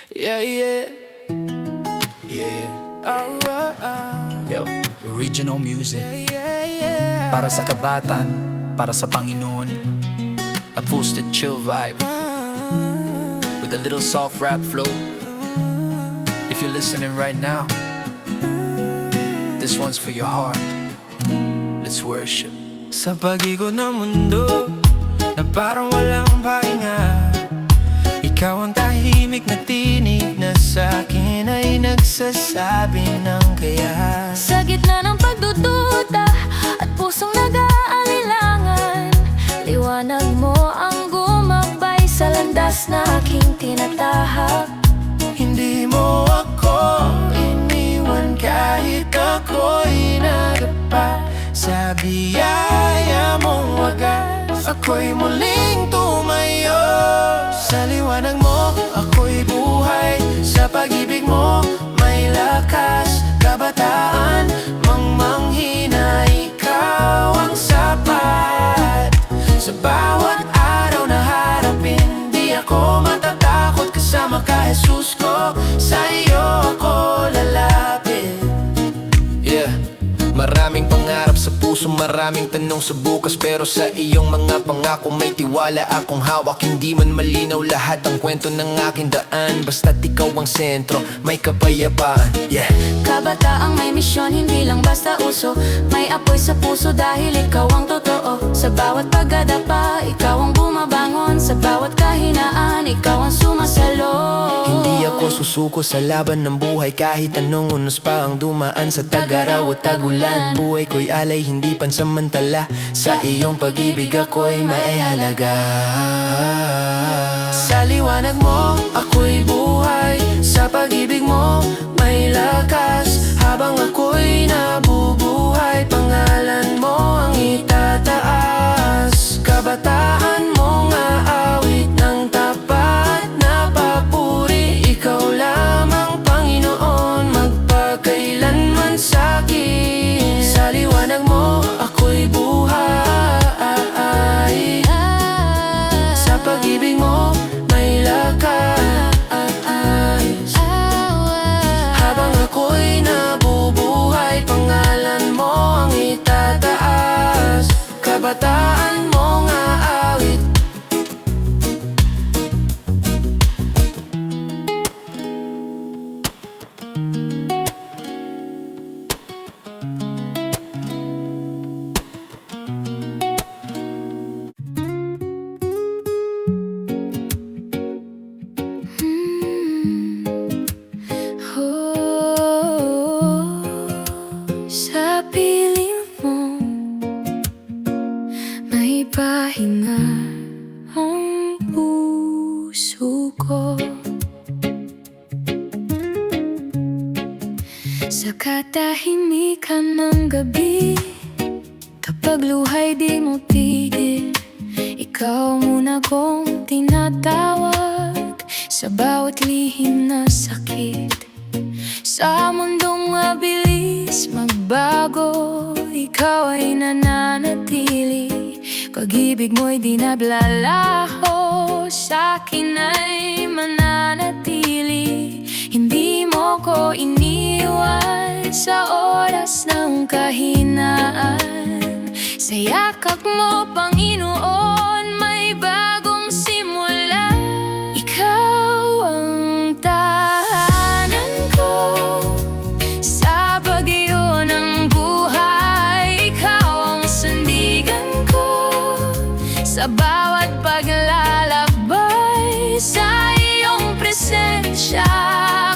Yeah, yeah, yeah. Yo, original music. Para sa kabatan, para sa Panginoon. A boosted chill vibe with a little soft rap flow. If you're listening right now, this one's for your heart. Let's worship. Sa pag-ikot ng mundo na parang walang pahinga, ikaw ang tahimik na tinig na sa'kin ay nagsasabi ng kaya. Sa gitna ng pagdududa at pusong nag-aalilangan, liwanag mo ang gumabay sa landas na aking tinatahak. Hindi mo ako iniwan kahit ako'y nagapa. Sa biyaya mong wagas, ako'y muling tumayo. Sa liwanag mo, ako'y buhay. Sa pag-ibig mo, may lakas. Kabataan, mangmanghina, ikaw ang sapat. Sa bawat araw na harapin, di ako matatakot. Kasama ka, Jesus ko, sa iyo ako lalapit. Yeah. Maraming pangarap sa puso, maraming tanong sa bukas, pero sa iyong mga pangako may tiwala akong hawak. Hindi man malinaw lahat ang kwento ng aking daan, basta't ikaw ang sentro, may kapayapaan. Yeah. Kabataang may misyon, hindi lang basta uso. May apoy sa puso dahil ikaw ang totoo. Sa bawat pagdadapa, ikaw ang bumabangon. Sa bawat kahinaan, ikaw ang sumasalo. Hindi ako susuko sa laban ng buhay, kahit anong unos pa ang dumaan sa tag-araw at tag-ulan. Buhay ko'y alay, hindi pansamantala. Sa iyong pag-ibig ako'y maihalaga. Sa liwanag mo, ako'y buhay. Sa pag-ibig mo, may lakas. Habang ako'y nabubuhay, pangalan mo ang itataas. Kabataan mong aawit ng tapat na papuri. Ikaw lamang, Panginoon, magpakailanman sa'kin. Sa liwanag mo, ako'y buhay. Sa pag-ibig mo, may lakas. Habang ako'y nabubuhay, pangalan mo ang itataas. Kabataan mong aawit. Sa piling mo, may pahinga ang puso ko. Sa katahimikan ng gabi, kapag luhay di mo tigil, ikaw muna kong tinatawag. Sa bawat lihim na sakit, sa mundong mabilis magbago, ikaw ay nananatili. Pag-ibig mo'y di naglalaho, sa'kin ay mananatili. Hindi mo ko iniwan sa oras ng kahinaan. Sa yakap mo, Panginoon, may bagong simula. Ikaw ang tahanan ko sa bagyo ng buhay. Ikaw ang sandigan ko sa bawat paglalakbay. Sa iyong presensya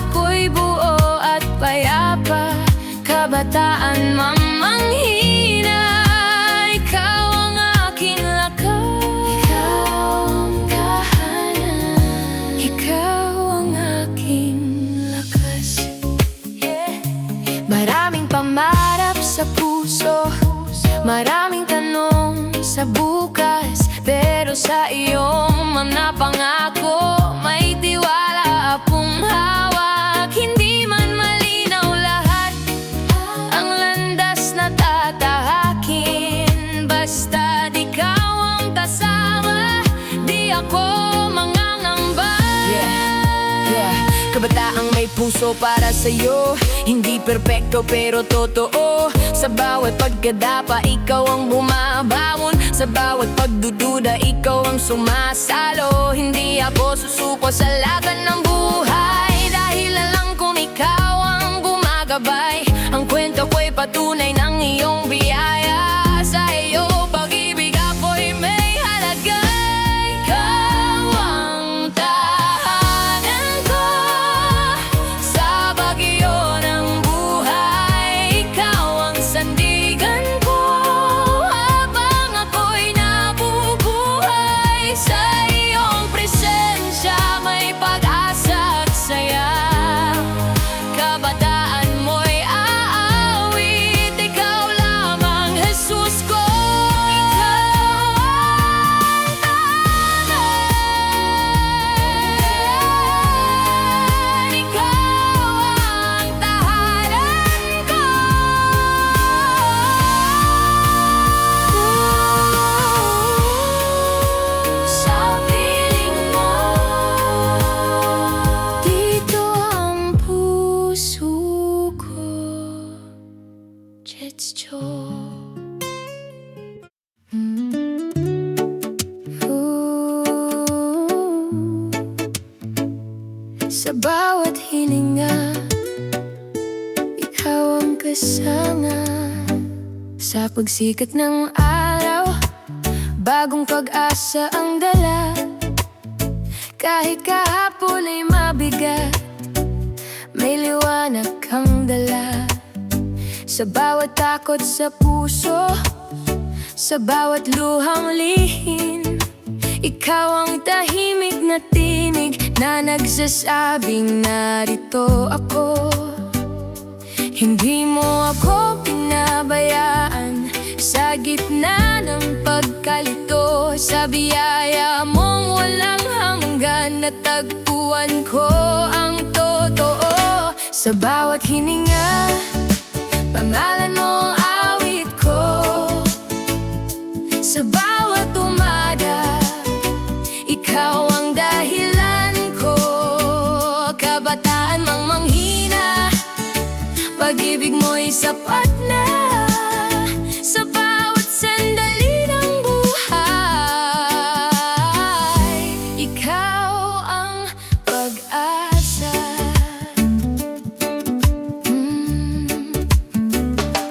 ako'y buo at payapa. Kabataan mamanghina, ikaw ang aking lakas. Ikaw ang tahanan, ikaw ang aking lakas. Maraming pangarap sa puso, maraming tanong sa bukas, pero sa iyong mga pangako may tiwala akong hawak. Hindi man malinaw lahat ang landas na tatahakin, basta ikaw ang kasama, di ako mangangamba. Kabataang may puso para sa'yo, hindi perpekto pero totoo. Sa bawat pagkadapa, ikaw ang bumabangon. Sa bawat pagdududa, ikaw ang sumasalo. Hindi ako susuko sa laban ng buhay, dahil alam kong ikaw ang gumagabay. Ang kwento ko'y patunay ng iyong biyaya. Sa iyo pag-ibig ako'y may halaga. Ikaw ang tahanan ko sa bagyo ng buhay. Ikaw ang sandigan ko habang ako'y nabubuhay. Sa iyong presensya may pag-asa at saya. Kabataan mo'y aawit, ikaw lamang Jesus ko. Ikaw ang tahanan ko. Sa piling mo, dito ang puso ko. Jetsto. Sa bawat hininga, ikaw ang kasama. Sa pagsikat ng araw, bagong pag-asa ang dala. Kahit kahapon ay mabigat, may liwanag kang dala. Sa bawat takot sa puso, sa bawat luhang lihim, ikaw ang tahimik na tinig na nagsasabing narito ako. Hindi mo ako pinabayaan sa gitna ng pagkalito. Sa biyaya mong walang hanggan, natagpuan ko ang totoo. Sa bawat hininga, pangalan mo ang awit ko. Sa bawat umada, ikaw ang dahilan ko. Kabataan mang manghina, pag-ibig mo'y sapat na. Sa bawat sandali ng buhay, ikaw ang pag-asa.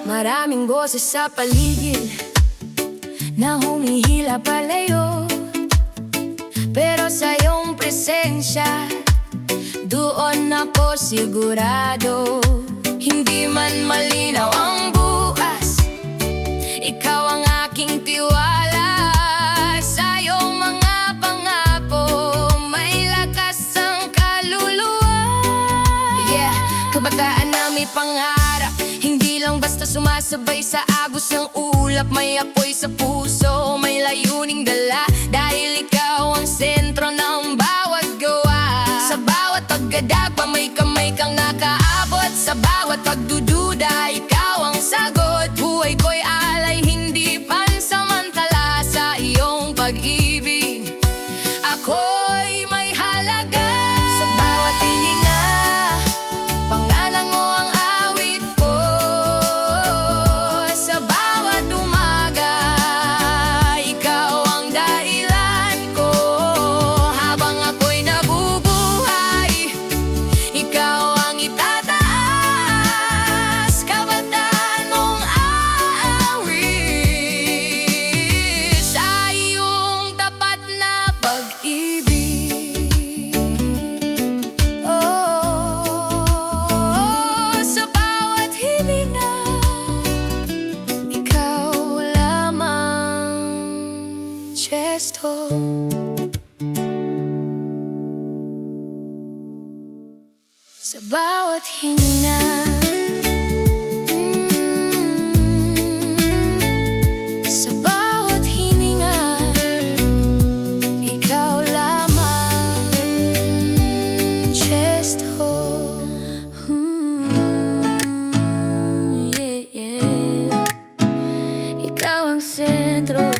Maraming boses sa paligid na humihila palayo, pero sa iyong presensya, doon ako sigurado. Hindi man malinaw ang bukas, ikaw ang aking tiwala. Sa iyong mga pangako, may lakas ang kaluluwa. Yeah, kabataan na may pangarap, hindi lang basta sumasabay sa agos ng ulap. May apoy sa puso, may layuning dala, dahil ikaw ang sentro ng bawat gawa. Sa bawat pagkadagpa, may kamay kang nakaabot. Sa bawat pagdududa, ikaw ang sagot. Buhay ko'y alay, hindi pansamantala. Sa iyong pag-ibig, ako'y may halaga. Sa bawat hininga, pangalan mo ang awit ko. Sa bawat umaga, ikaw ang dahilan ko. Habang ako'y nabubuhay, ikaw ang itataas. Kabataan mong aawit, sa iyong tapat na pag-ibig. Oh, sa bawat hininga, ikaw lamang. Chesto. Sa bawat hininga, sa bawat hininga, ikaw lamang. Chesto. Yeah, yeah. Ikaw ang sentro.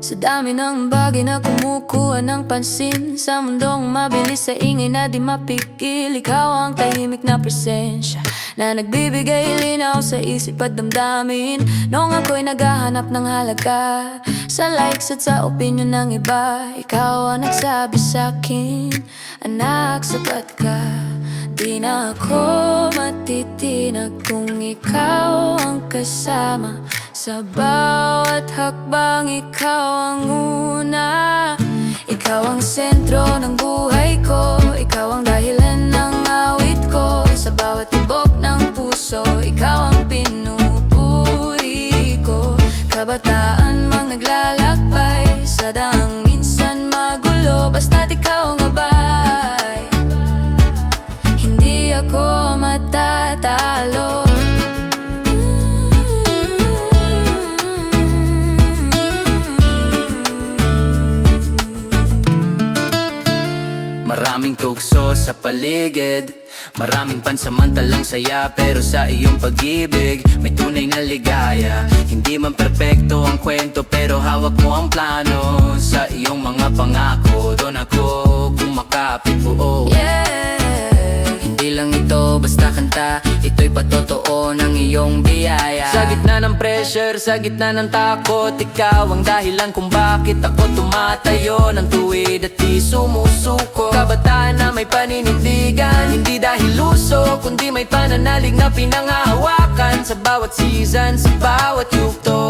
Sa dami ng bagay na kumukuha ng pansin Sa mundong mabilis sa ingay na di mapigil Ikaw ang tahimik na presensya Na nagbibigay linaw sa isip at damdamin Noong ako'y naghahanap ng halaga Sa likes at sa opinion ng iba Ikaw ang nagsabi sa'kin Anak, sapat ka Di na ako matitinag kung ikaw ang kasama Sa bawat hakbang ikaw ang una Ikaw ang sentro ng buhay ko Ikaw ang dahilan ng awit ko Sa bawat tibok ng puso Ikaw ang pinupuri ko Kabataan mang naglalakbay Sa daang minsan magulo Basta't ikaw ang gabay Hindi ako matatalo Maraming tukso sa paligid Maraming pansamantalang saya Pero sa iyong pag-ibig May tunay na ligaya Hindi man perpekto ang kwento Pero hawak mo ang plano Sa iyong mga pangako Doon ako kumakapit buo Hindi lang ito basta kanta Ito'y patotoo ng iyong biyaya Sa gitna ng pressure, sa gitna ng takot Ikaw ang dahilan kung bakit ako tumatayo Ng tuwid at di sumusuko Kabataan na may paninindigan Hindi dahil luso, kundi may pananalig na pinangahawakan Sa bawat season, sa bawat yugto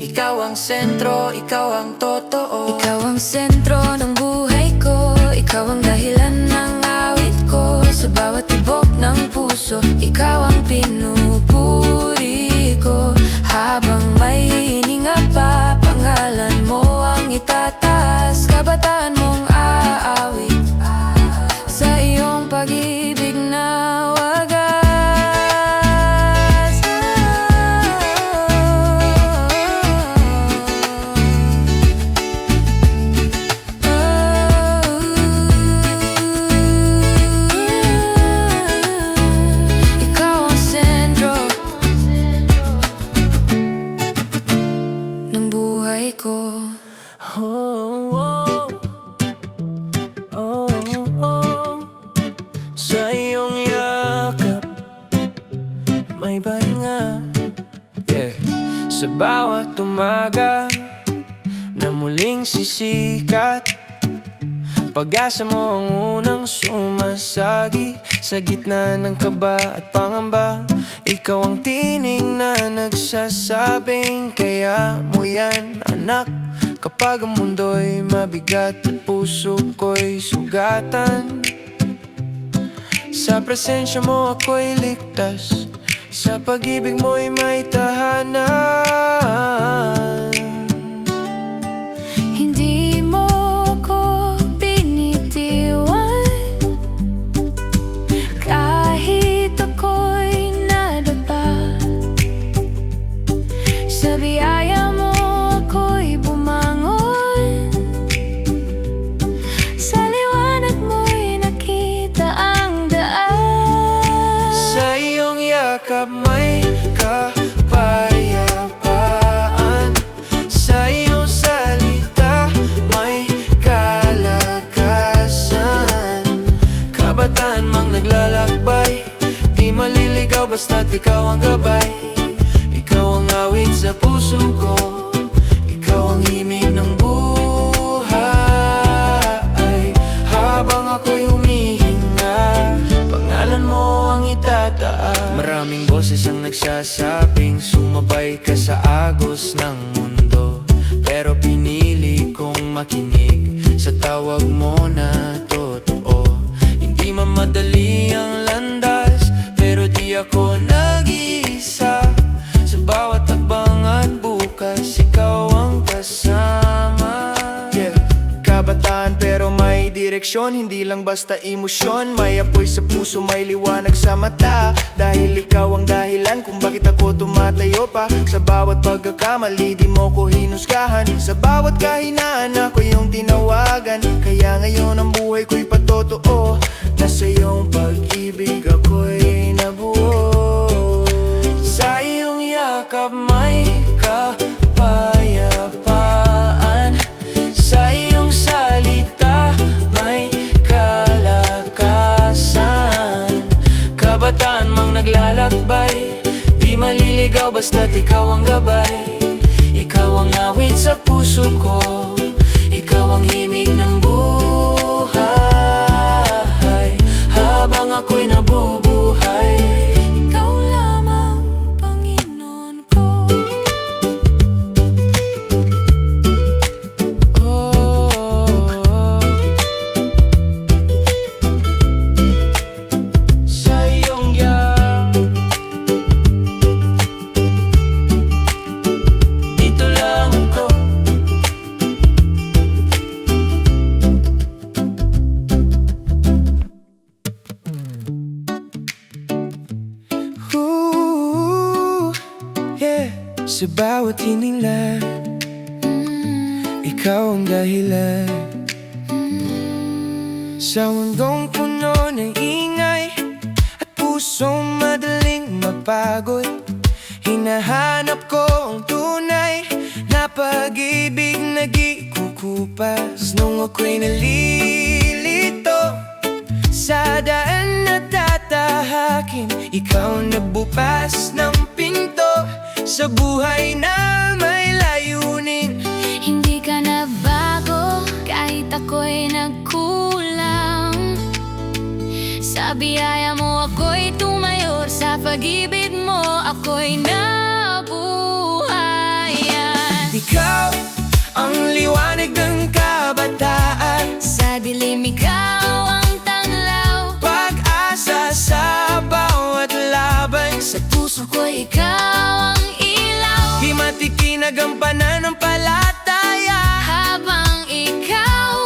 Ikaw ang sentro, ikaw ang totoo Ikaw ang sentro ng buhay ko Ikaw ang dahilan ng awit ko Sa bawat tibok ng puso Ikaw ang pinupuri ko Habang may hininga pa Pangalan mo ang itataas Kabataan mong aawit Sa iyong pag-ibig na wagas Ikaw ang sentro ng buhay ko Sa iyong yakap May pahinga Sa bawat umaga Na muling sisikat Pag-asa mo ang unang sumasagi Sa gitna ng kaba at pangamba Ikaw ang tinig na nagsasabing Kaya mo yan anak Kapag ang mundo'y mabigat at puso ko'y sugatan Sa presensya mo ako'y ligtas Sa pag-ibig mo'y may tahanan Hindi mo ko binitiwan Kahit ako'y nadapa Sa biyaya mo ako'y bumangon Sa liwanag mo'y nakita ang daan Sa iyong yakap may kapayapaan Sa iyong salita may kalakasan Kabataan mang naglalakbay Di maliligaw basta't ikaw ang gabay Ikaw ang awit sa puso ko Ikaw ang himig ng buhay Habang ako'y humihinga Pangalan mo ang itataas Maraming boses ang nagsasabing Sumabay ka sa agos ng mundo Pero pinili kong makinig Sa tawag mo na totoo Hindi man madali ang landas Pero di ako nag-iisa Sa bawat hakbang at bukas Ikaw ang kasama Kabataan pero may direksyon Hindi lang basta emosyon May apoy sa puso, may liwanag sa mata Dahil ikaw ang dahilan kung bakit ako tumatayo pa Sa bawat pagkakamali di mo ko hinusgahan Sa bawat kahinaan ako yung tinawagan Kaya ngayon ang buhay ko'y patotoo Na sa iyong pag-ibig ako'y nabuo Sa iyong yakap may kapayapaan basta't ikaw ang gabay. Ikaw ang awit sa puso ko, ikaw ang himig ng buhay. Habang ako'y nabubuhay, Ikaw lamang, Panginoon ko. sa iyong yak, dito lang ako. Ooh, yeah. Sa bawat hinila, ikaw ang dahilan. Sa mundong puno ng ingay at pusong madaling mapagod, hinahanap ko ang tunay na pag-ibig nag-ikukupas. Nung ako'y nalilito sa daan na tatahakin, ikaw nagbukas ng pinto sa buhay na may layunin. Hindi ka na bago kahit ako'y nagkulang. Sa biyaya mo ako'y tumayo, sa pag-ibig mo ako'y nabuhayan. Ikaw ang liwanag ng kabataan, Sa dilim ikaw ang tanglaw, pag-asa sa bawat laban. sa puso ko ikaw ang ilaw. Di matikinagampanan ng palataya, Habang ikaw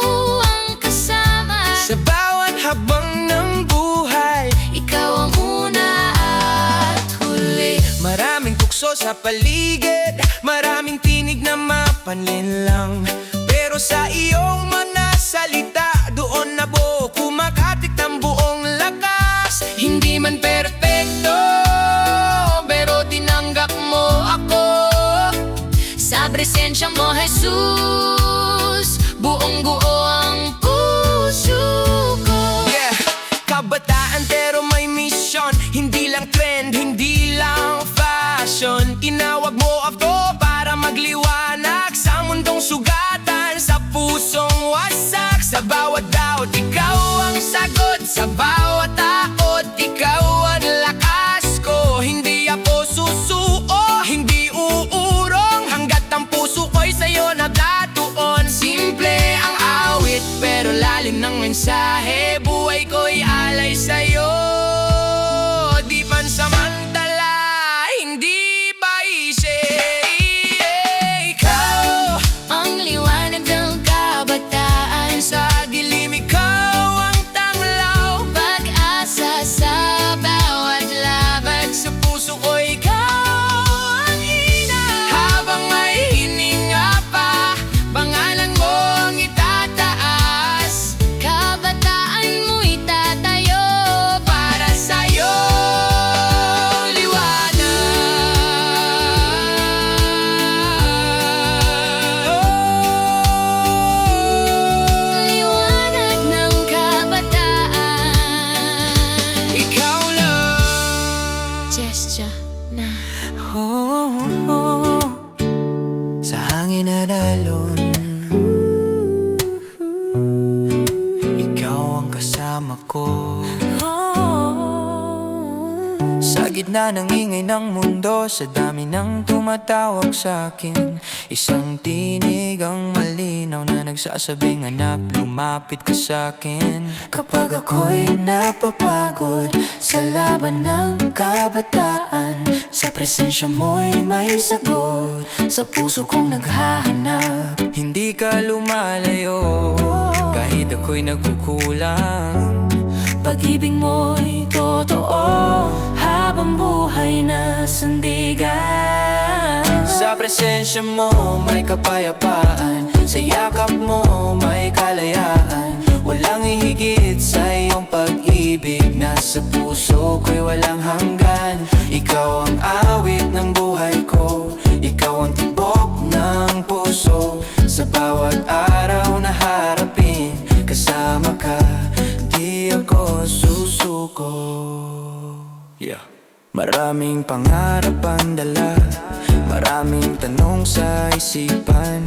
ang kasama, sa bawat habang ng buhay. ikaw ang una at huli. Maraming tukso sa paligid, maraming tinig na mapanlinlang, pero sa iyong mga salita, doon na buo kumakatik ng buong lakas. Hindi man perfecto, pero tinanggap mo ako. Sa presensya mo, Jesus, buong buo ang puso ko. Yeah, kabataan pero may mission, hindi lang trend, hindi lang fashion. Tinawag mo ako para magliwanag sa mundong sugatan, sa pusong wasak. Sa bawat doubt, ikaw ang sagot. Sa bawat takot, ikaw ang lakas ko. Hindi ako susuo, hindi uurong, hanggat ang puso ko'y sa'yo nagtatuon. Simple ang awit, pero lalim ng mensahe. Buhay ko'y alay sa'yo, di pansamantala, hindi paise. Ikaw Ang liwanag ng kabataan, sa dilim, ikaw ang tanglaw, pag-asa sa bawat laban. sa puso ko ikaw ang ina. Habang may hininga pa, pangalan mo ang itataas. Kabataan mo'y tatayo Para sa'yo, liwanag ng kabataan. ikaw lang. Gesture na Sa hangin at alon, ikaw ang kasama ko. Sa gitna ng ingay ng mundo, sa dami ng tumatawag sa'kin, isang tinig ang malinaw na nagsasabing, anak, lumapit ka sa'kin. Kapag ako'y napapagod sa laban ng kabataan, sa presensya mo'y may sagot, sa puso kong naghahanap. Hindi ka lumalayo kahit ako'y nagkukulang. Pag-ibig mo'y totoo habang buhay na sandigan. Sa presensya mo may kapayapaan, sa yakap mo may kalayaan. Walang hihigit sa iyong pag-ibig, nasa puso ko'y walang hanggan. Ikaw ang awit ng buhay ko, ikaw ang tibok ng puso. Sa bawat araw na harapin, kasama ka, di ako susuko. Yeah. Maraming pangarap ang dala, maraming tanong sa isipan,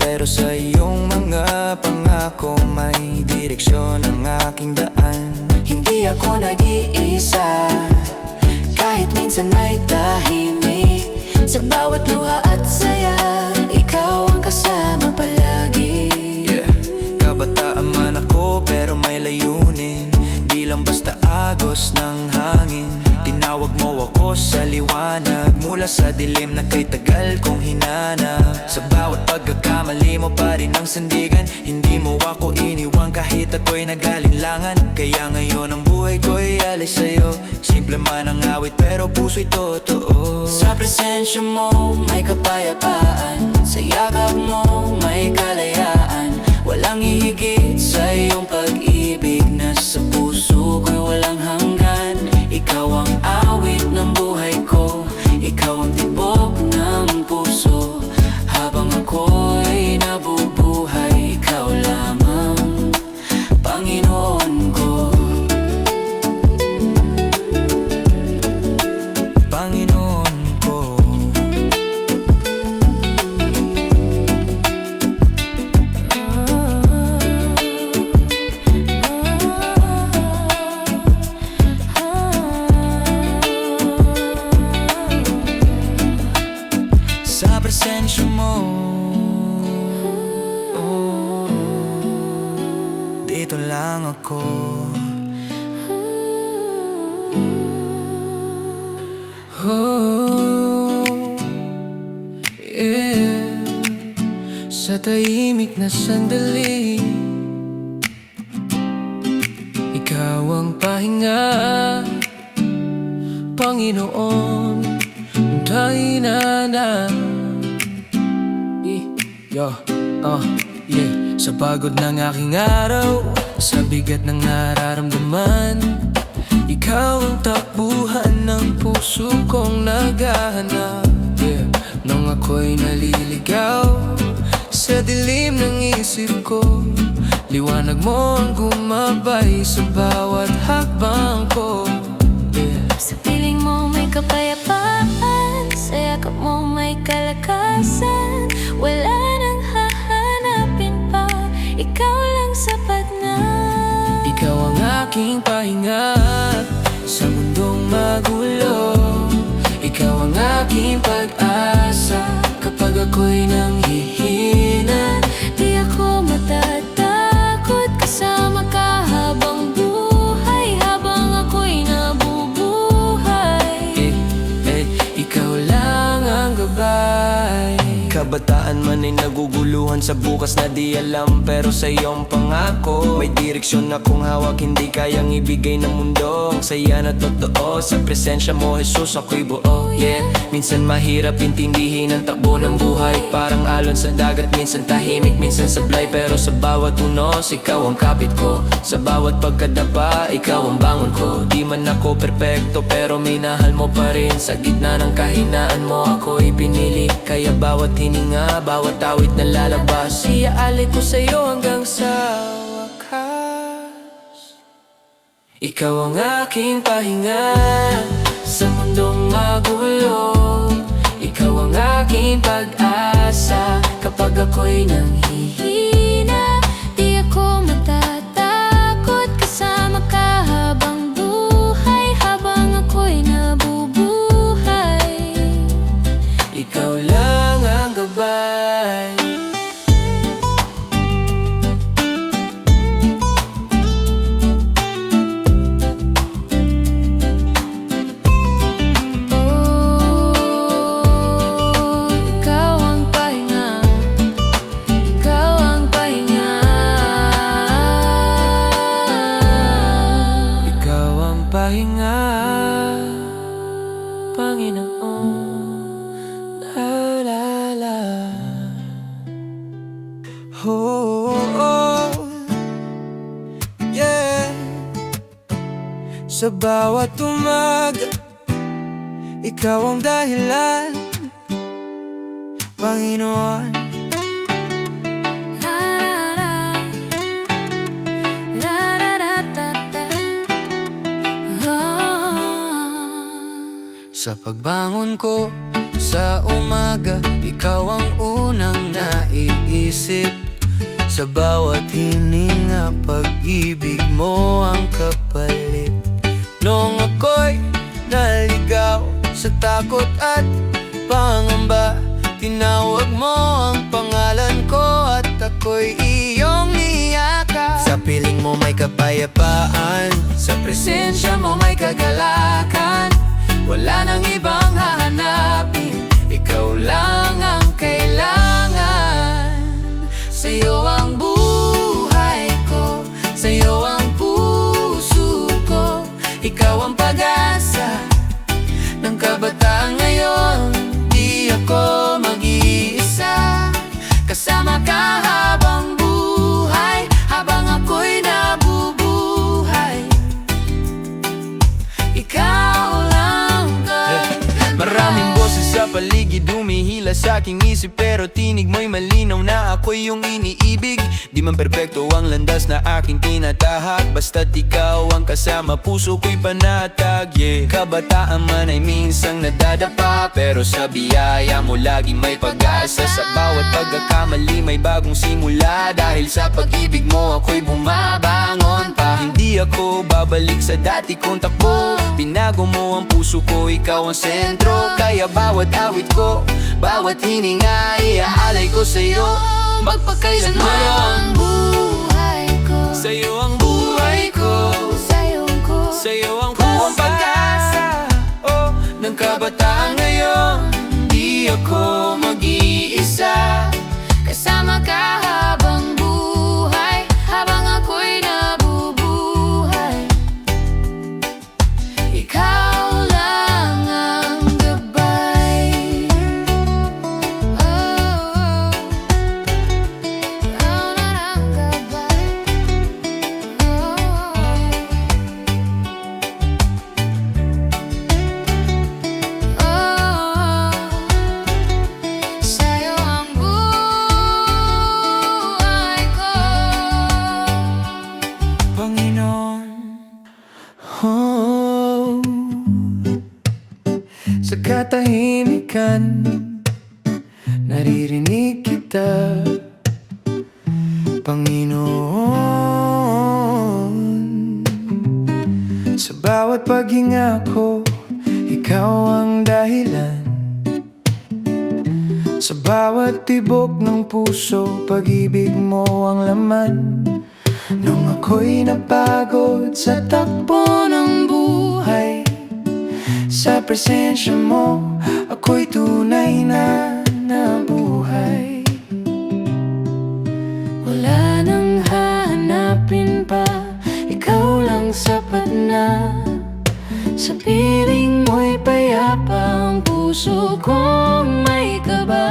pero sa iyong mga pangako may direksyon ang aking daan. Hindi ako nag-iisa, kahit minsan ay tahimik. Sa bawat luha at saya, ikaw ang kasama palagi. Yeah, kabataan man ako pero may layunin, di lang basta agos ng hangin. Tinawag mo ako sa liwanag, mula sa dilim na kay tagal kong hinanap. Sa bawat pagkakamali mo pa rin ang sandigan, hindi mo ako iniwan kahit ako'y nagalinlangan. Kaya ngayon ang buhay ko'y alay sa'yo, simple man ang awit pero puso'y totoo. Sa presensya mo may kapayapaan, sa yakap mo may kalayaan. Walang hihigit sa iyong pag-ibig na sa puso ko'y walang hanggan. Ikaw ang awit ng buhay ko, ikaw ang tibok ng puso. Habang ako'y nabubuhay, ikaw lamang, Panginoon ko. Panginoon ko. Sa presensya mo, dito lang ako. Yeah. Sa tahimik na sandali, ikaw ang pahinga, Panginoon, dahilanan. Yo, yeah. Sa pagod ng aking araw, sa bigat ng nararamdaman, ikaw ang takbuhan ng puso kong naghahanap. Yeah. Nung ako'y naliligaw sa dilim ng isip ko, liwanag mo ang gumabay sa bawat hakbang ko. Yeah. Sa piling mo may kapayapaan, sa yakap mo may kalakasan. Wala nang hahanapin pa, ikaw lang sapat na. Ikaw ang aking pahinga sa mundong magulo, ikaw ang aking pag-asa kapag ako'y nanghihina. Di ako matatakot, kasama ka habang buhay, habang ako'y nabubuhay. Ikaw lang ang gabay. Kabataan man ay naguguluhan sa bukas na di alam, pero sa iyong pangako may direksyon akong hawak, hindi kayang ibigay ng mundo. Ang saya na totoo, sa presensya mo Jesus ako'y buo. Yeah, minsan mahirap intindihin ang takbo ng buhay, parang alon sa dagat, minsan tahimik, minsan sablay. Pero sa bawat unos, ikaw ang kapit ko, sa bawat pagkadapa, ikaw ang bangon ko. Di man ako perpekto pero minahal mo pa rin, sa gitna ng kahinaan mo ako'y pinili. Kaya bawat hininga, bawat awit na lalabas, iaalay ko sa'yo hanggang sa wakas. Ikaw ang aking pahinga sa mundong magulo, ikaw ang aking pag-asa kapag ako'y nanghihina. Di ako matatakot, kasama ka habang buhay, habang ako'y nabubuhay. Ikaw lang ang gabay. Ikaw ang pahinga, ikaw ang pahinga. Ikaw ang pahinga, Panginoon. Yeah. Sa bawat umaga, ikaw ang dahilan, Panginoon. La la la la la la. Sa pagbangon ko sa umaga, ikaw ang unang naiisip. Sa bawat hininga, pag-ibig mo ang kapalit. Nung ako'y naligaw sa takot at pangamba, tinawag mo ang pangalan ko at ako'y iyong niyakap. Sa piling mo may kapayapaan, sa presensya mo may kagalakan. Wala nang ibang hahanapin, ikaw lang ang kailangan. Sa'yo ang buhay ko, sa'yo ang puso ko. Ikaw ang pag-asa ng kabataan ngayon. Di ako mag-iisa, kasama ka habang buhay, habang ako'y nabubuhay. Ikaw lang Maraming boses sa paligid humihila sa aking isip, pero tinig mo'y malinaw na ako'y iyong iniibig. Di man perpekto ang landas na aking tinatahak, basta't ikaw ang kasama, puso ko'y panatag, yeah. Kabataan man ay minsang nadadapa, pero sa biyaya mo laging may pag-asa. Sa bawat pagkakamali may bagong simula, dahil sa pag-ibig mo ako'y bumabangon pa. Hindi ako babalik sa dati kong takbo, binago mo ang puso ko, ikaw ang sentro. Kaya bawat awit ko, bawat hininga, iaalay ko sa'yo magpakailanman. Sa'yo ang buhay ko, sa'yo ang buhay ko, sa'yo ang buong pag-asa, oh, ng kabataan ngayon. Di ako mag-iisa, kasama ka habang buhay, habang ako'y nabubuhay. Ikaw lang ang gabay. Oh, ikaw lang ang gabay. Sa'yo ang buhay ko, Panginoon. Oh, sa katahimikan, naririnig kita, Panginoon. Sa bawat paghinga ko, ikaw ang dahilan. Sa bawat tibok ng puso, pag-ibig mo ang laman. Nung ako'y napagod sa takbo ng buhay, sa presensya mo ako'y tunay na nabuhay. Wala nang hahanapin pa, ikaw lang sapat na. Sa piling mo'y payapa, ang puso kong may kaba.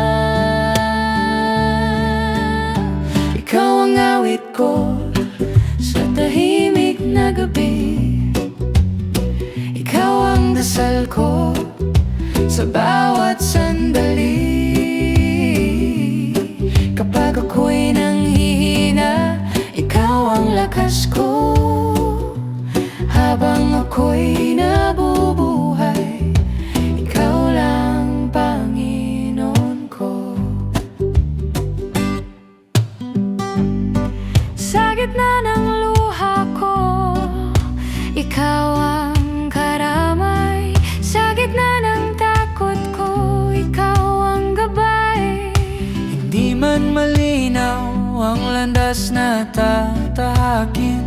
Ikaw ang awit ko sa tahimik na gabi, ikaw ang dasal ko sa bawat sandali. Kapag ako'y nanghihina, ikaw ang lakas ko, habang ako'y nabubuhay. Ikaw lang, Panginoon ko. Sa gitna ng luha ko, ikaw ang karamay. Sa gitna ng takot ko, ikaw ang gabay. Hindi man malinaw ang landas na tatahakin,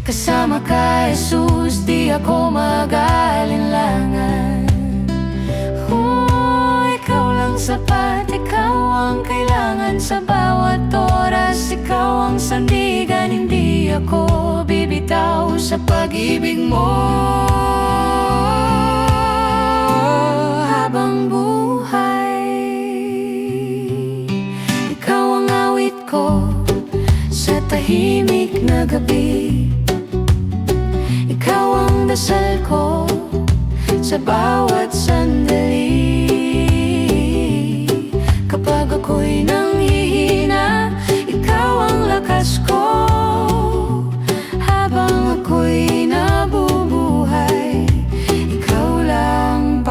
kasama ka, Jesus, di ako mag-aalinlangan. Ikaw lang sapat, ikaw ang kailangan sa bawat oras. Ikaw ang sandigan, hindi ako bibitaw sa pag-ibig mo. Habang buhay, ikaw ang awit ko sa tahimik na gabi, ikaw ang dasal ko sa bawat sandali. Kapag ako'y nanghihina, ikaw ang lakas ko, habang ako'y nabubuhay. Ikaw lang,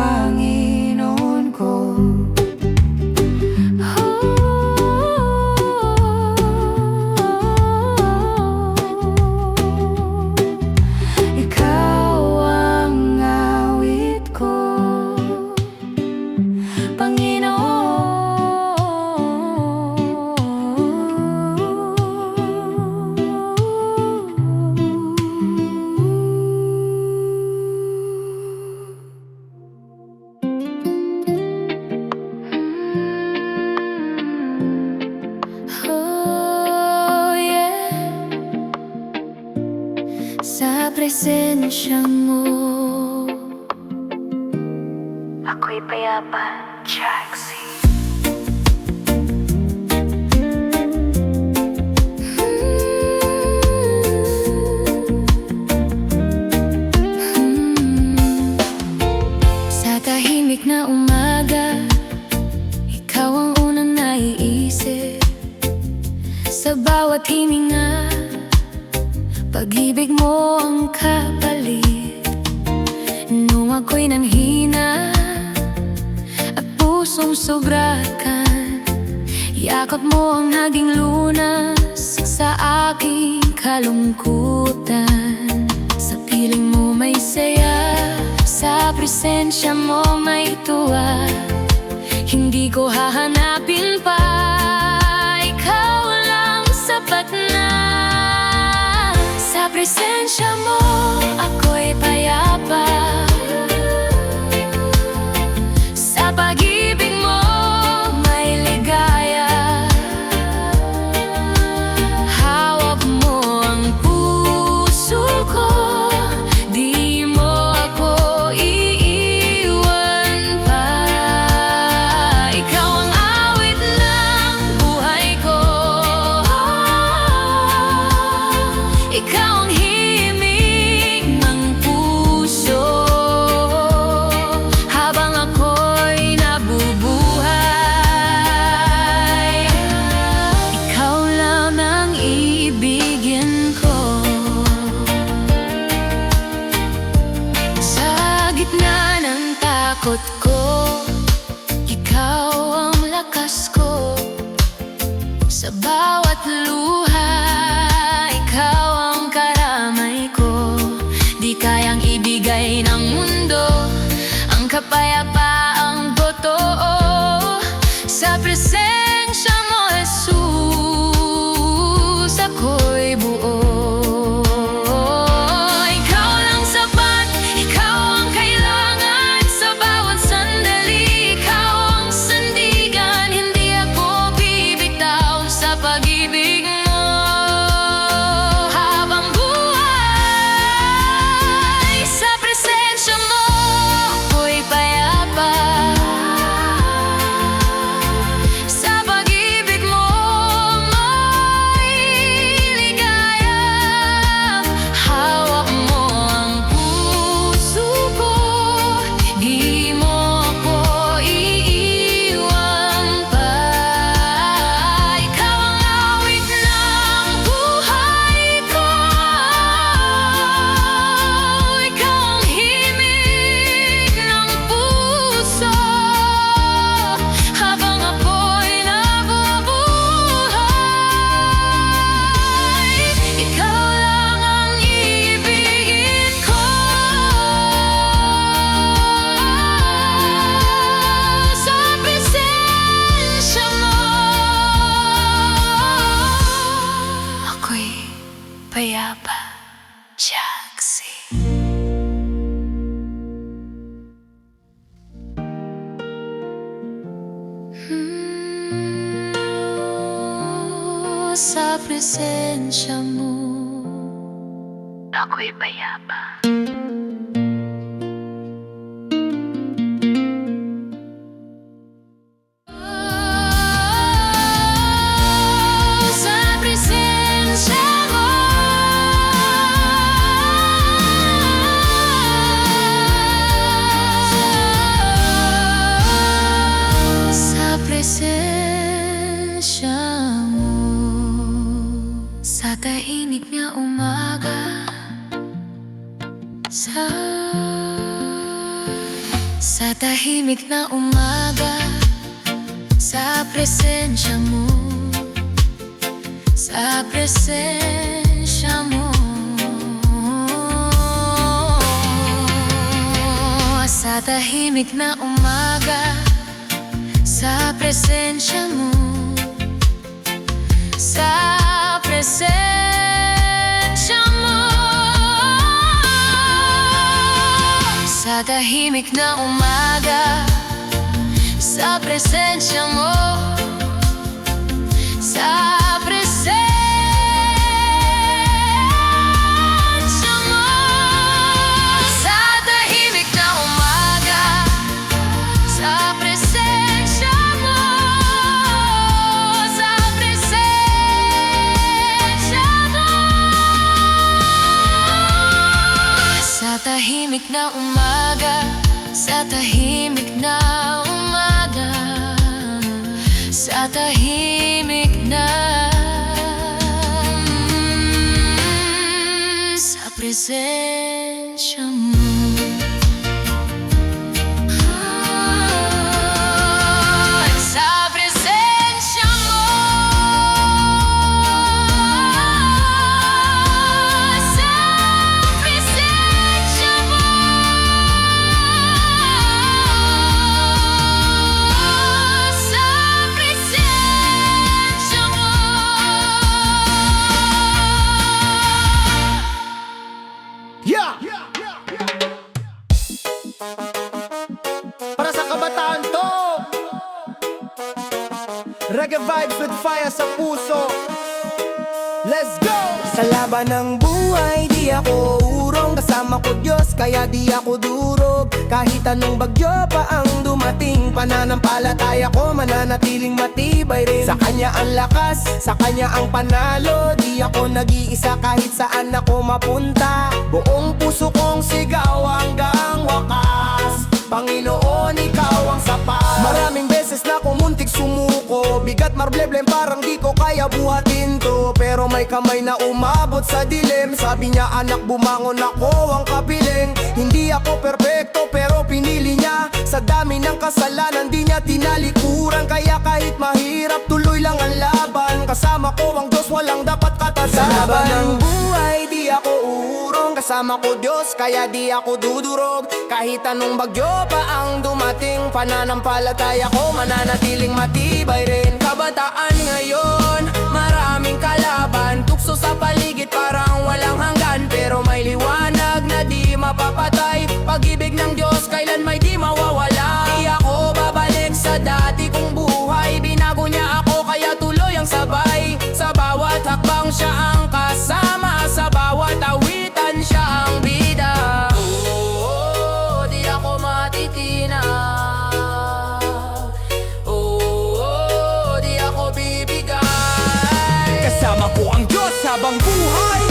Sa presensya mo ako'y payapa, Jaxie. Sa tahimik na umaga, ikaw ang unang naiisip. Sa bawat hininga, pag-ibig mo ang kapalit. Nung ako'y nanghina at pusong sobrakan, yakap mo ang naging lunas sa aking kalungkutan. Sa piling mo may saya, sa presensya mo may tuwa. Hindi ko hahanapin pa, ikaw lang sapat na. Sa presensya mo ako'y payapa. Sa pag-ibig mo may ligaya. Hawak mo ang puso ko, di mo ako iiwan pa. Ikaw ang awit ng buhay ko, ikaw ang himig ng puso. Habang ako'y nabubuhay, ikaw lang ang iibigin ko. Sa gitna ng takot ko, ikaw ang lakas ko. Sa bawat luha, ikaw ang karamay ko. Di kayang ibigay ng mundo ang kapayapaang totoo. Sa presensya mo, Jesus, ako'y buo. Ikaw lang sapat, ikaw ang kailangan. Sa bawat sandali, ikaw ang sandigan. Hindi ako bibitaw sa pag-ibig mo. Habang buhay, sa presensya mo ako'y payapa. Sa pag-ibig mo may ligaya. Hawak mo ang puso ko, di mo ako iiwan pa. Ikaw ang awit ng buhay ko, ikaw ang himig ng puso. Habang ako'y nabubuhay, ikaw lang ang iibigin ko. Sa presensya mo ako'y payapa, Jaxie. Sa presensya mo ako'y payapa. Sa presensya mo sa presensya mo. Sa tahimik na umaga, sa tahimik na umaga, sa presensya mo, sa presensya mo. Sa tahimik na umaga, sa presensya mo, sa presensya mo. Sa tahimik na umaga, sa presensya mo, sa presensya mo. tahimik na umaga, sa tahimik na umaga, sa tahimik na sa presensya mo. Sa presensya mo, sa presensya mo, sa presensya mo. Yeah! Para sa kabataan to, reggae vibes with fire sa puso. Let's go! Sa laban ng buhay, di ako urong. Kasama ko Diyos, kaya di ako durog. Kahit anong bagyo pa ang dumating, pananampalataya ko mananatiling matibay rin. Sa Kanya ang lakas, sa Kanya ang panalo. Di ako nag-iisa kahit saan ako mapunta. Buong puso kong sigaw hanggang wakas. Panginoon, Ikaw ang sapat. Maraming beses na kumuntik sumuko, bigat marbleblem parang di ko kaya buhatin to. Pero may kamay na umabot sa dilim. Sabi niya, anak, bumangon, ako ang kapiling. Hindi ako perpekto pero pinili niya. Sa dami ng kasalanan di niya tinalikuran. Kaya kahit mahirap tuloy lang ang laban. Kasama ko ang Diyos, walang dapat katasan. Sa laban ng buhay di ako urong. Kasama ko Diyos, kaya di ako dudurog. Kahit anong bagyo pa ang dumating, pananampalataya ko mananatiling matibay rin. Kabataan ngayon, maraming kalaban. Tukso sa paligid parang walang hanggan. Pero may liwanag na di mapapatay. Pag-ibig ng Diyos kailan may di mawawala. Di ako babalik sa dati kong buhay. Binago niya ako kaya tuloy ang sabay. Sa bawat hakbang siya ang kasama. Sa bawat awitan siya ang bida. Di ako matitinag. Di ako bibigay. Kasama ko ang Diyos habang buhay.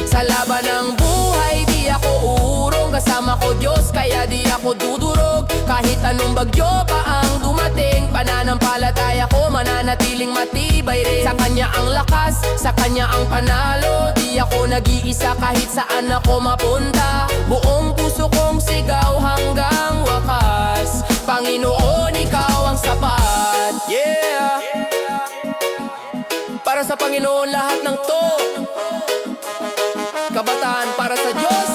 Sa laban ng buhay, di ako urong. Kasama ko Diyos, kaya di ako dudurog. Kahit anong bagyo pa ang dumating, pananampalataya ko mananatiling matibay rin. Sa Kanya ang lakas, sa Kanya ang panalo. Di ako nag-iisa kahit saan ako mapunta. Buong puso kong sigaw hanggang wakas. Panginoon, Ikaw ang sapat. Yeah! Para sa Panginoon lahat ng to. Kabataan para sa Diyos.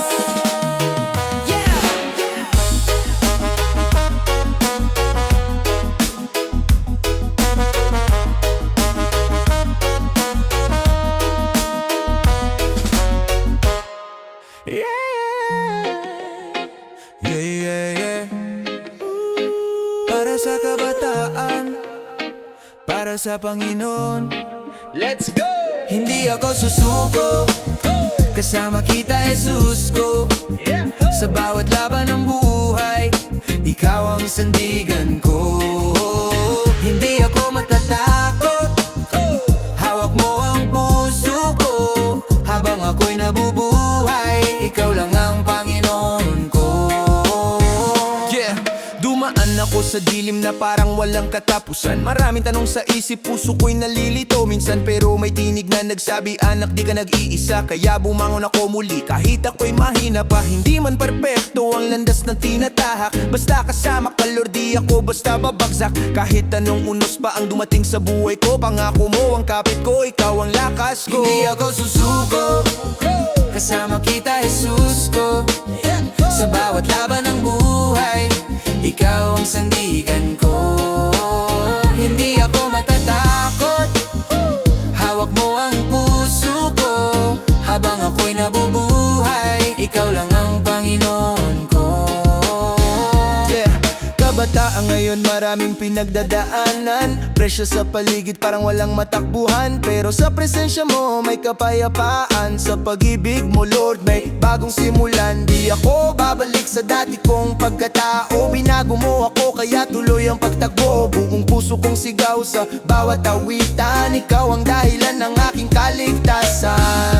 Yeah! Yeah. Para sa kabataan, para sa Panginoon. Let's go! Hindi ako susuko, kasama kita, Jesus ko. Sa bawat laban ng buhay, Ikaw ang sandigan ko. Hindi ako matatakot, hawak mo ang puso ko. Habang ako'y nabubuhay, Ikaw lang ang Panginoon ko. Yeah, dumaan ako sa dilim na parang walang katapusan. Maraming tanong sa isip, puso ko'y nalilito minsan. Pero may tinig na nagsabi, anak, di ka nag-iisa. Kaya bumangon ako muli kahit ako'y mahina pa. Hindi man perpekto ang landas ng tinatahak. Basta kasama ka Lord, di ako basta babagsak. Kahit anong unos pa ang dumating sa buhay ko, pangako mo ang kapit ko, Ikaw ang lakas ko. Hindi ako susuko, kasama kita, Jesus ko. Sa bawat laban ng buhay, Ikaw ang sandigan ko. Hindi ako matatakot, hawak mo ang puso ko. Habang ako'y nabubuhay, Ikaw lang ang Panginoon ko. Yeah, kabataan Ang ngayon maraming pinagdadaanan, presyo sa paligid parang walang matakbuhan, pero sa presensya mo may kapayapaan. Sa pag-ibig mo Lord may bagong simulan. Di ako babalik sa dati kong pagkatao, binago mo ako kaya tuloy ang pagtakbo. Buong puso kong sigaw sa bawat awitan, ikaw ang dahilan ng aking kaligtasan.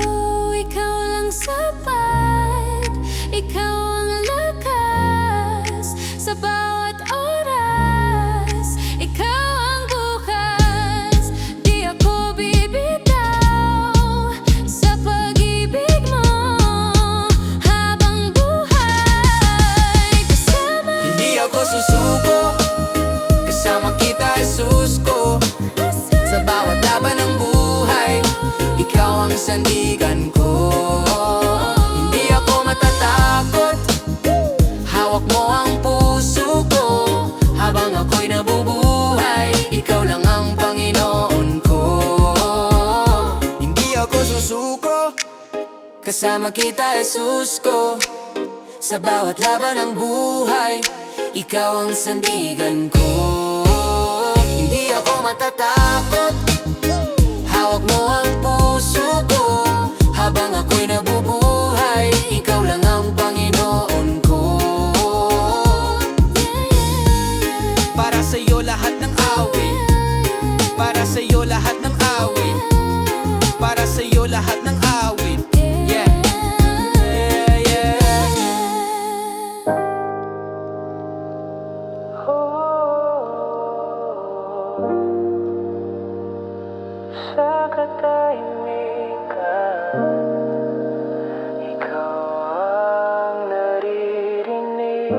Oh, ikaw lang sapat, ikaw ang lakas sa bawat oras, ikaw ang bukas. Di ako bibitaw sa pag-ibig mo habang buhay kasama. Hindi ako susuko, kasama kita Jesus ko. Sa bawat laban ng buhay, ikaw ang sandigan ko. Hindi ako matatakot, hawak mo ang puso ko. Habang ako'y nabubuhay, ikaw lang ang Panginoon ko. Hindi ako susuko, kasama kita Jesus ko. Sa bawat laban ng buhay, ikaw ang sandigan ko. Hindi ako matatakot, hawak mo ang puso ko. Habang ako'y nabubuhay, ikaw lang ang Panginoon ko. Para sa'yo lahat ng awit, para sa'yo lahat ng awit, para sa'yo lahat ng awit. Yeah, yeah, yeah. Sa katahimikan, ikaw ang naririnig.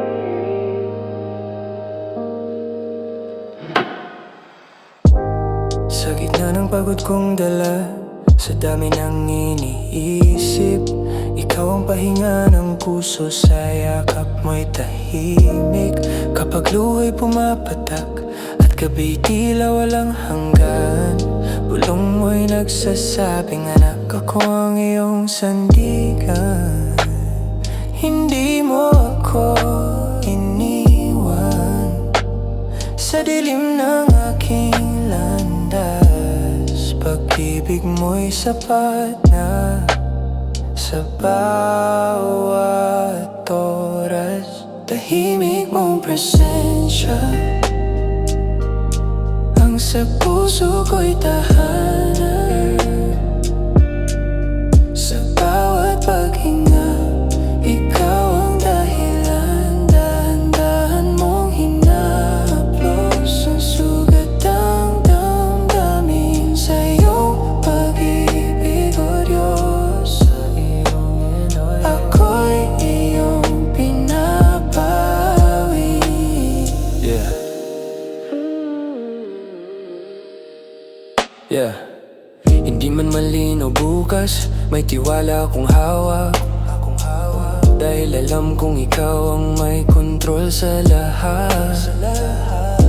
Sa gitna ng pagod kong dala, sa dami ng iniisip, ikaw ang pahinga ng puso, sa yakap mo'y tahimik. Kapag luho'y pumapatak at gabi tila walang hanggan, bulong mo'y nagsasabing anak ako ang iyong sandigan. Hindi mo ako iniwan sa dilim ng aking landas. Pag-ibig mo'y sapat na sa bawat oras. Tahimik mong presensya ang sa puso ko'y tahanan. Sa bawat paghinga, ikaw ang dahilan. Dahan-dahan mong hinahaplos ang sugat ang damdamin sa iyong pag-ibig, O Diyos. Ako'y iyong pinapawi. Yeah. Yeah. Hindi man malinaw bukas, may tiwala akong hawak. Dahil alam kong ikaw ang may kontrol sa lahat.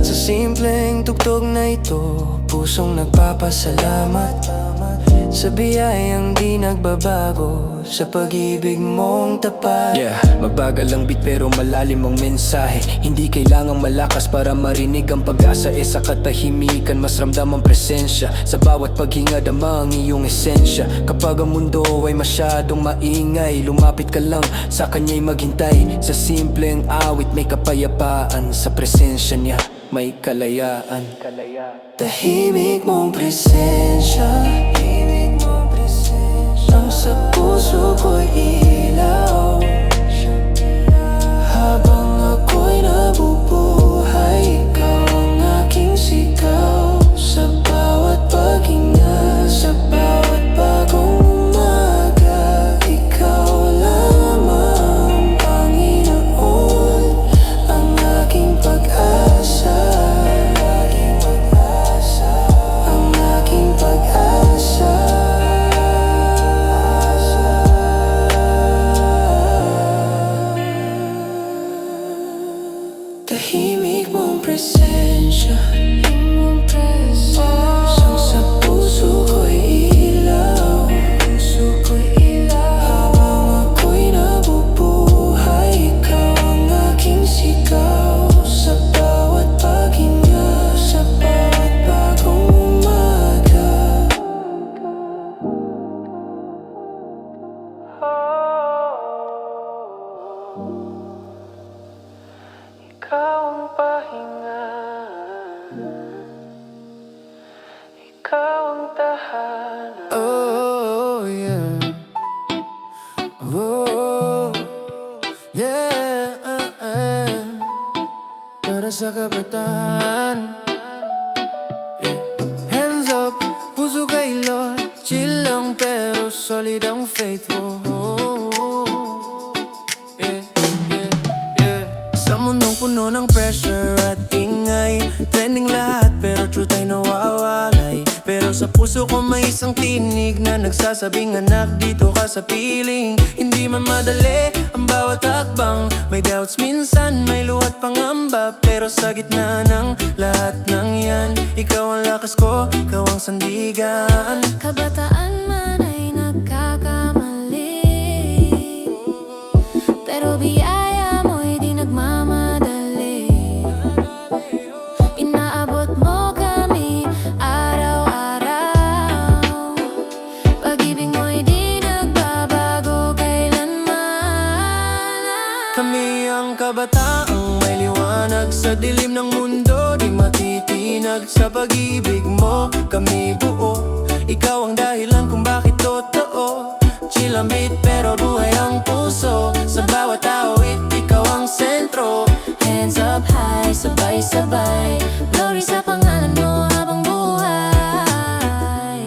Sa simpleng tugtog na ito, pusong nagpapasalamat sa biyayang di nagbabago, sa pag-ibig mong tapat. Yeah, mabagal ang beat pero malalim ang mensahe. Hindi kailangang malakas para marinig ang pag-asa. Sa katahimikan mas ramdam ang presensya. Sa bawat paghinga dama ang iyong esensya. Kapag ang mundo ay masyadong maingay, lumapit ka lang sa kanya'y maghintay. Sa simpleng awit may kapayapaan, sa presensya niya may kalayaan. Tahimik mong presensya ang sa puso ko'y ilaw. Habang ako'y nabubuhay, ikaw ang aking sigaw. Sa bawat paghinga, sa bawat bagong umaga, ikaw lamang, Panginoon, ang aking pag-asa. Ang aking pag-asa. Oh, yeah. Oh, yeah. Para sa kabataan. Hands up, puso kay Lord. Chill lang pero solid ang faith mo. Yeah, yeah, yeah. Sa mundong puno ng pressure at ingay, trending lahat pero truth ay nawawalay. Pero sa puso ko may isang tinig na nagsasabing anak, dito ka sa piling. Hindi man madali ang bawat hakbang, may doubts minsan, may luhat pangamba. Pero sa gitna ng lahat ng yan, ikaw ang lakas ko, ikaw ang sandigan. Kabataan man ay nagkakamali, pero biyaya mo'y di nagmamadali. Inaabot mo kami araw-araw, pag-ibig mo'y di nagbabago kailanman. Kami ang kabataang may liwanag sa dilim ng mundo, di matitinag sa pag-ibig mo. Kami buo, ikaw ang dahilan kung bakit totoo. Chill ang beat pero buhay ang puso, sa bawat awit ikaw ang sentro. Hands up high, sabay-sabay, glory sa pangalan mo habang buhay.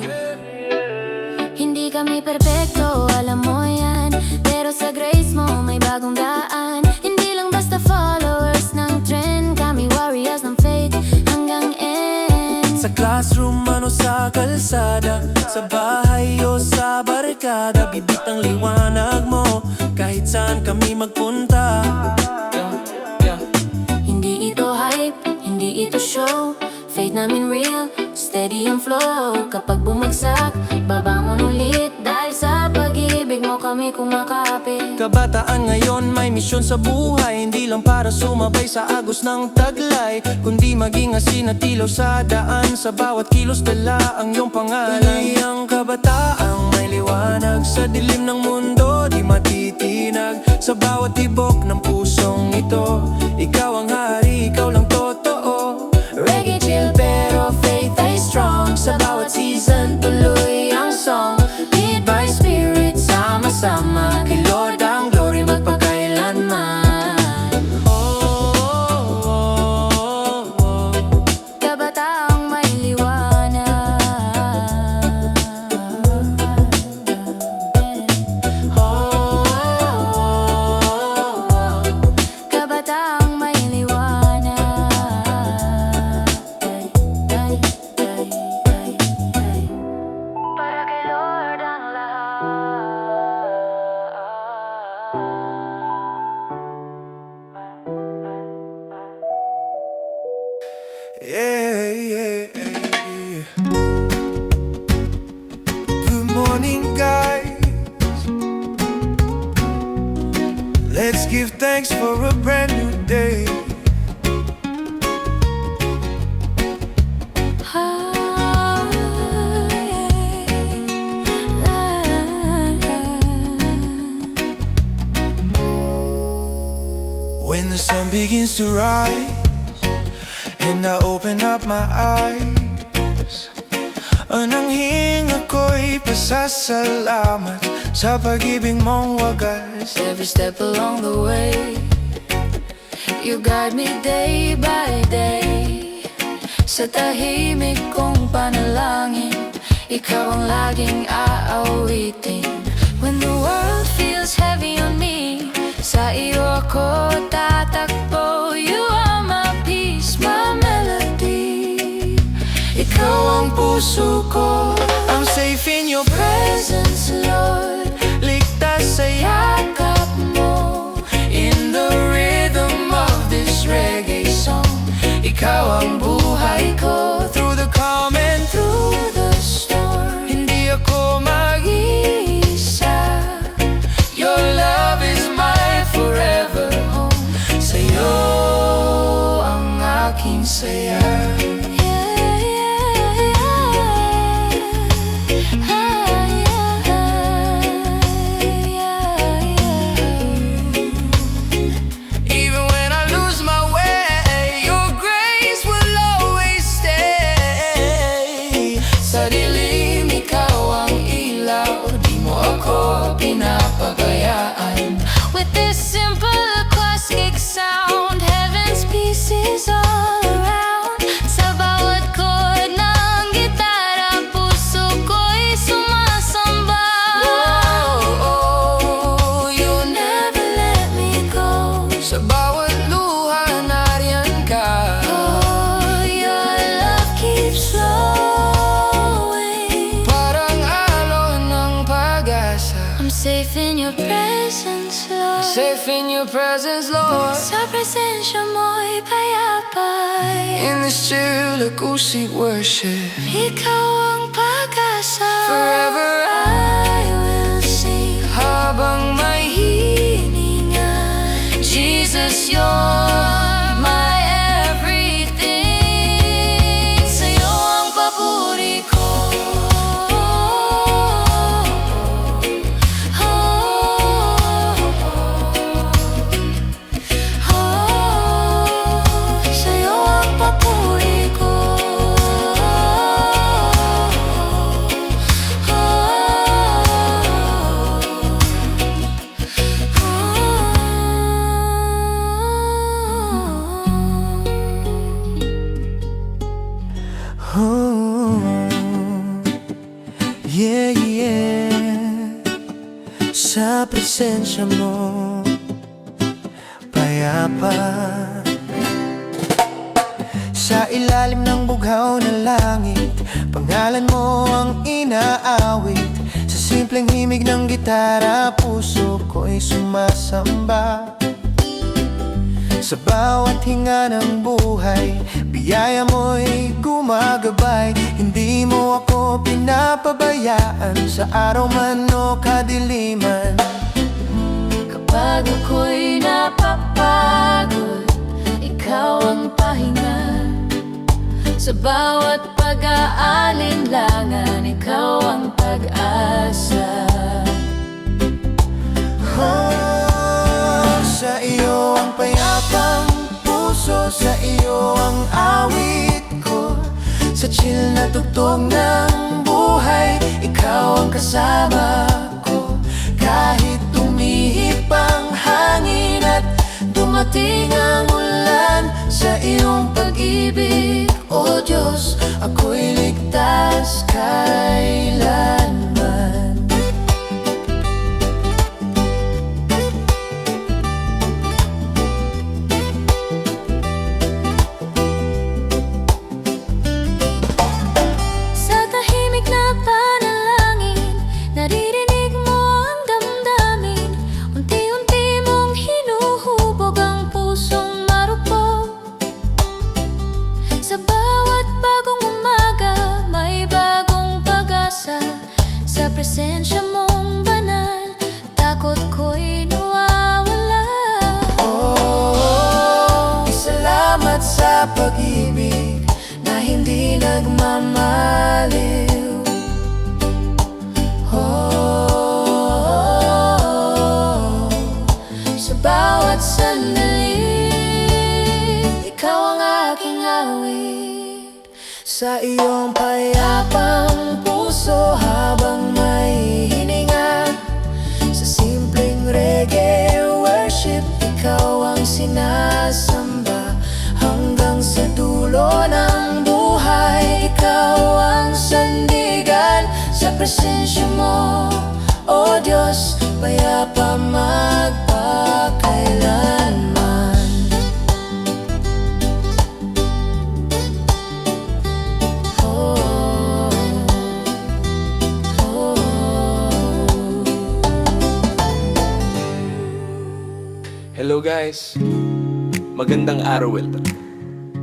Hindi kami perpekto, alam mo yan, pero sa grace mo may bagong daan. Hindi lang basta followers ng trend, kami warriors ng faith hanggang end. Sa classroom man o sa kalsada, sa bahay o sa barkada, bibit ang liwanag mo kahit saan kami magpunta. Hindi ito hype, hindi ito show, faith namin real, steady ang flow. Kapag bumagsak, babangon ulit, dahil sa pag-ibig mo kami kumakapit. Kabataan ngayon may misyon sa buhay, hindi lang para sumabay sa agos ng taglay, kundi maging asin at ilaw sa daan. Sa bawat kilos dala ang iyong pangalan. Tuloy ang kabataang may liwanag sa dilim ng mundo, di matitinag sa bawat tibok ng pusong ito. Ikaw ang hari, ikaw lang totoo. Reggae chill pero faith ay strong, sa bawat season tuloy ang song. Lead by spirit, sama-sama, kay Lord ang glory magpakailanman. Kabataang may liwanag, kabataang may liwanag. Para kay Lord ang lahat. Yeah, yeah, yeah. Good morning, guys. Let's give thanks for a brand new day. When the sun begins to rise and I open up my eyes, anong hinga ko'y pasasalamat sa pag-ibig mong wagas. Every step along the way, you guide me day by day. Sa tahimik kong panalangin, ikaw ang laging aawitin. When the world feels heavy on me, sa iyo ako tatakbo. You are my peace, my melody. Ikaw ang puso ko, I'm safe in your presence, Lord. ligtas sa Yakap mo, in the rhythm of this reggae song. ikaw ang buhay ko. Through the calm and Through the storm, hindi ako mag-iisa. Your love is my forever home. Sa'yo ang aking saya. Even when I lose my way, your grace will always stay. presence, Lord. Sa presensya mo'y payapay. In this chill, acoustic worship, Ikaw ang pag-asa. forever I will sing. habang may Hininga, Jesus, you're my everything. Sa'yo ang papuri ko. Sa'yo ang papuri ko. Oh, yeah, yeah. Sa presensya mo, payapa. Sa ilalim ng bughaw na langit, pangalan mo ang inaawit. Sa simpleng himig ng gitara, puso ko'y sumasamba. Sa bawat hinga ng buhay, biyaya mo'y gumagabay. Hindi mo ako pinapabayaan sa araw man o kadiliman. Kapag ako'y napapagod, ikaw ang pahinga. Sa bawat pag-aalinlangan, ikaw ang pag-asa. Oh, sa iyo ang payapang puso, sa iyo ang awit ko. Sa chill na tugtog ng buhay, ikaw ang kasama ko. Kahit tumihip ang hangin at dumating ang ulan, sa iyong pag-ibig, O Diyos, ako'y ligtas kailanman. Sa tahimik na panalangin, naririnig mo ang damdamin. Unti-unti mong hinuhubog ang pusong marupok. Sa bawat bagong umaga, may bagong pag-asa. Sa presensya mong banal, takot ko'y nawawala. Oh, salamat sa pag-ibig na hindi nagmamaliw. Oh, Sa bawat sandali, ikaw ang aking awit. sa iyong payapang puso habang may hininga. Sa simpleng reggae worship, ikaw ang sinasamba. Hanggang sa dulo ng buhay, ikaw ang sandigan. Sa presensya mo, O Diyos, payapa magpakailanman. Oh, oh. Hello guys! Magandang araw ulit.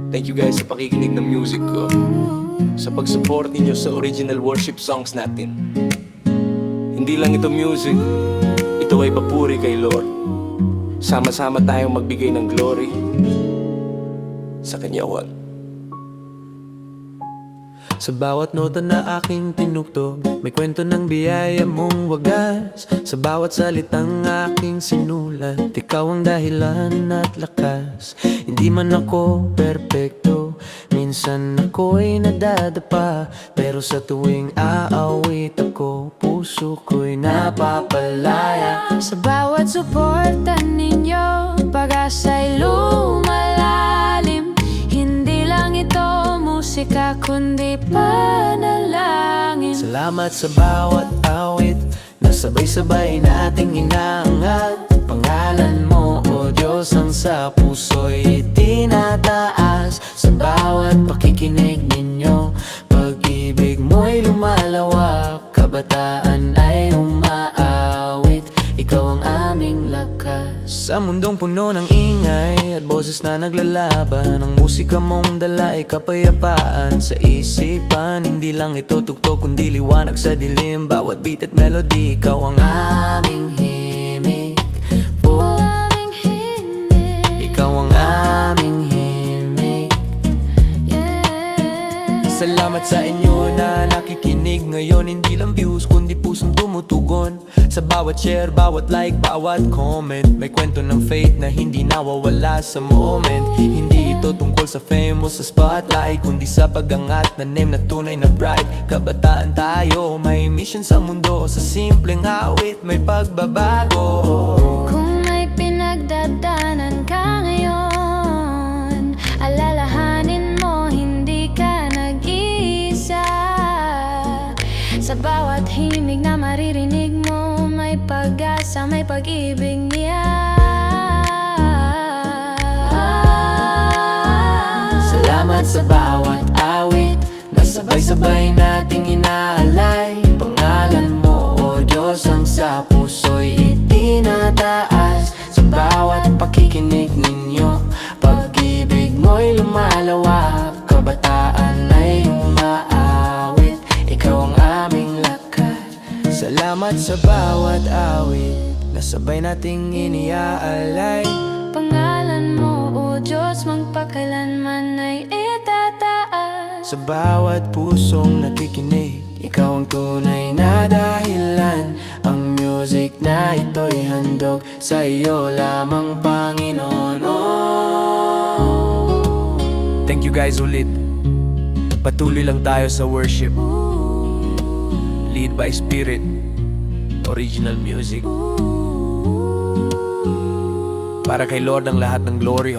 Thank you guys sa pakikinig ng music ko, sa pag-support ninyo sa original worship songs natin. Hindi lang ito music, ito ay papuri kay Lord. Sama-sama tayong magbigay ng glory sa Kanyawan. Sa bawat nota na aking tinugtog, may kwento ng biyaya mong wagas. Sa bawat salitang aking sinulat, ikaw ang dahilan at lakas. Hindi man ako perpekto, minsan ako'y nadadapa, pero sa tuwing aawit ako, puso ko'y napapalaya. Sa bawat suporta ninyo, pag-asa'y lumalalim. Hindi lang ito musika, kundi panalangin. Salamat sa bawat awit na sabay-sabay nating inaangat. Pangalan mo, O Diyos, ang sa puso'y itinataas. Sa bawat pakikinig ninyo, pag-ibig mo'y lumalawak. Kabataan ay umaawit, ikaw ang aming lakas. Sa Sa mundong puno ng ingay at boses na naglalaban, ang musika mong dala ay kapayapaan sa isipan. Hindi lang ito tugtog kundi liwanag sa dilim. Bawat beat at melody, ikaw ang aming himig. Ikaw ang aming himig. Salamat sa inyo na nakikinig ngayon. Hindi lang views kundi pusong tumutugon. Sa bawat share, bawat like, bawat comment, may kwento ng faith na hindi nawawala sa moment. Hindi ito tungkol sa fame o sa spotlight, kundi sa pag-angat na name na tunay na bright. Kabataan tayo, may mission sa mundo. Sa simpleng awit, may pagbabago. Kung may pinagdadaanan ka ngayon, alalahanin mo hindi ka nag-iisa. Sa bawat himig na maririnig mo, may pag-asa, may pag-ibig niya. Salamat sa bawat awit na sabay-sabay nating inaalay. Pangalan mo, O Diyos, ang sa puso'y itinataas. Sa bawat pakikinig ninyo, pag-ibig mo'y lumalawak. Kabataan ay umaawit, ikaw ang aming lakas. Salamat sa bawat awit na sabay nating iniaalay. Pangalan mo, O Diyos, magpakailanman ay itataas. Sa bawat pusong nakikinig, ikaw ang tunay na dahilan. Ang music na ito'y handog sa iyo lamang, Panginoon. Thank you guys ulit. Patuloy lang tayo sa worship. Lead by Spirit. Original music. Para kay Lord ang lahat ng glory,